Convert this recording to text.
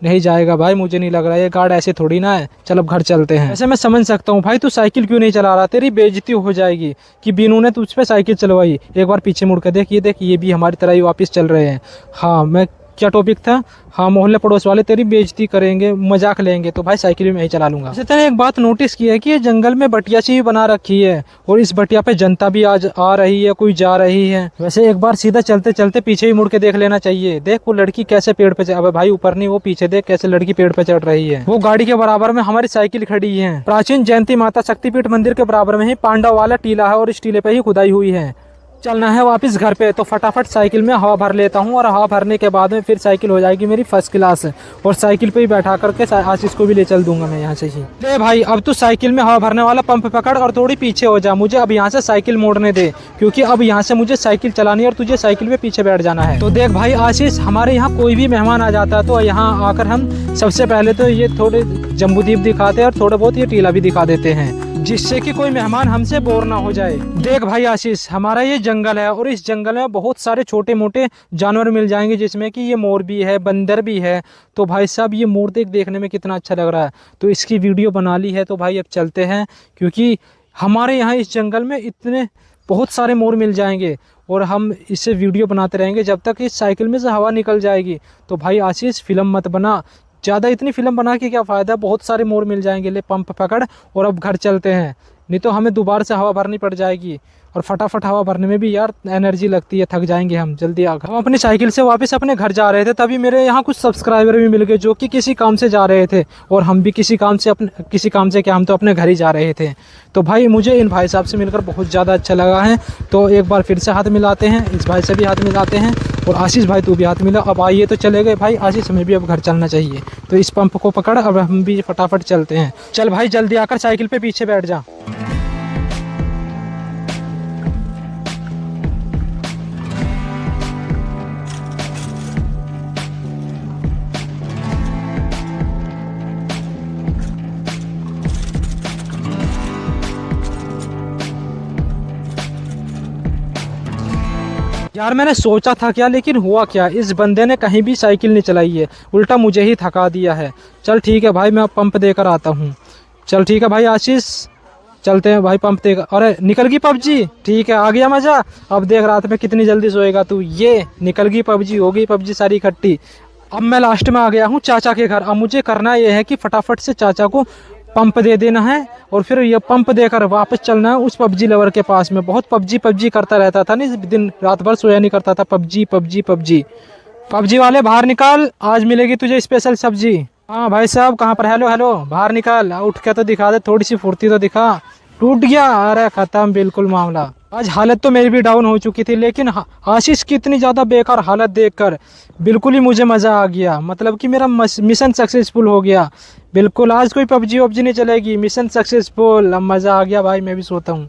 नहीं जाएगा भाई, मुझे नहीं लग रहा ये गार्ड ऐसे थोड़ी ना है। चल अब घर चलते हैं। ऐसे मैं समझ सकता हूँ भाई, तू साइकिल क्यों नहीं चला रहा, तेरी बेइज्जती हो जाएगी कि बीनू ने तुझ पे साइकिल चलवाई। एक बार पीछे मुड़ कर देख ये भी हमारी तरह ही वापस चल रहे हैं। हाँ, मैं क्या टॉपिक था, हाँ मोहल्ले पड़ोस वाले तेरी बेइज्जती करेंगे, मजाक लेंगे, तो भाई साइकिल भी मैं ही चला लूंगा। वैसे तूने एक बात नोटिस की है कि ये जंगल में बटिया सी भी बना रखी है और इस बटिया पे जनता भी आज आ रही है, कोई जा रही है। वैसे एक बार सीधा चलते चलते पीछे ही मुड़ के देख लेना चाहिए। देख वो लड़की कैसे पेड़ पे अबे भाई ऊपर नहीं, वो पीछे देख कैसे लड़की पेड़ पे चढ़ रही है। वो गाड़ी के बराबर में हमारी साइकिल खड़ी है। प्राचीन जयंती माता शक्तिपीठ मंदिर के बराबर में ही पांडव वाला टीला है और इस टीले पे ही खुदाई हुई है। चलना है वापस घर पे, तो फटाफट साइकिल में हवा भर लेता हूँ और हवा भरने के बाद में फिर साइकिल हो जाएगी मेरी फर्स्ट क्लास और साइकिल पे ही बैठा करके आशीष को भी ले चल दूंगा मैं यहाँ से ही। ले भाई, अब तू साइकिल में हवा भरने वाला पंप पकड़ और थोड़ी पीछे हो जा, मुझे अब यहाँ से साइकिल मोड़ने दे, क्योंकि अब यहाँ से मुझे साइकिल चलानी है और तुझे साइकिल पे पीछे बैठ जाना है। तो देख भाई आशीष, हमारे यहाँ कोई भी मेहमान आ जाता है तो यहाँ आकर हम सबसे पहले तो ये थोड़े जम्बूद्वीप दिखाते हैं और थोड़ा बहुत ये टीला भी दिखा देते हैं, जिससे कि कोई मेहमान हमसे बोर ना हो जाए। देख भाई आशीष, हमारा ये जंगल है और इस जंगल में बहुत सारे छोटे मोटे जानवर मिल जाएंगे, जिसमें कि ये मोर भी है, बंदर भी है। तो भाई साहब ये मोर देखने में कितना अच्छा लग रहा है, तो इसकी वीडियो बना ली है। तो भाई अब चलते हैं, क्योंकि हमारे यहाँ इस जंगल में इतने बहुत सारे मोर मिल जाएंगे और हम इससे वीडियो बनाते रहेंगे जब तक इस साइकिल में से हवा निकल जाएगी। तो भाई आशीष फिल्म मत बना ज़्यादा, इतनी फिल्म बना के क्या फ़ायदा, बहुत सारे मोर मिल जाएंगे। ले पंप पकड़ और अब घर चलते हैं, नहीं तो हमें दोबारा से हवा भरनी पड़ जाएगी और फटाफट हवा भरने में भी यार एनर्जी लगती है, थक जाएंगे हम। जल्दी आ, हम अपनी साइकिल से वापस अपने घर जा रहे थे, तभी मेरे यहाँ कुछ सब्सक्राइबर भी मिल गए जो कि किसी काम से जा रहे थे और हम भी किसी काम से क्या, हम तो अपने घर ही जा रहे थे। तो भाई मुझे इन भाई साहब से मिलकर बहुत ज़्यादा अच्छा लगा है। तो एक बार फिर से हाथ मिलाते हैं, इस भाई से भी हाथ मिलाते हैं और आशीष भाई तू भी हाथ मिला। अब आइए तो चले गए भाई आशीष, हमें भी अब घर चलना चाहिए। तो इस पंप को पकड़, अब हम भी फटाफट चलते हैं। चल भाई जल्दी आकर साइकिल पे पीछे बैठ जा। यार मैंने सोचा था क्या, लेकिन हुआ क्या, इस बंदे ने कहीं भी साइकिल नहीं चलाई है, उल्टा मुझे ही थका दिया है। चल ठीक है भाई, मैं अब पंप देकर आता हूँ। चल ठीक है भाई आशीष, चलते हैं भाई पंप देकर। अरे निकल गई पबजी, ठीक है आ गया मज़ा। अब देख रात में कितनी जल्दी सोएगा तू। ये निकल गई पबजी, हो गई पबजी सारी इकट्ठी। अब मैं लास्ट में आ गया हूँ चाचा के घर। अब मुझे करना ये है कि फटाफट से चाचा को पंप दे देना है और फिर ये पंप देकर वापस चलना है उस पबजी लवर के पास में। बहुत पबजी करता रहता था, नहीं दिन रात भर सोया नहीं करता था, पबजी वाले बाहर निकाल, आज मिलेगी तुझे स्पेशल सब्जी। हाँ भाई साहब कहाँ पर, हेलो बाहर निकाल, उठ के तो दिखा दे, थोड़ी सी फुर्ती तो दिखा। टूट गया, अरे खत्म बिल्कुल मामला। आज हालत तो मेरी भी डाउन हो चुकी थी, लेकिन आशीष की इतनी ज़्यादा बेकार हालत देखकर बिल्कुल ही मुझे मज़ा आ गया। मतलब कि मेरा मिशन सक्सेसफुल हो गया बिल्कुल। आज कोई पबजी वबजी नहीं चलेगी, मिशन सक्सेसफुल। अब मज़ा आ गया भाई, मैं भी सोता हूँ।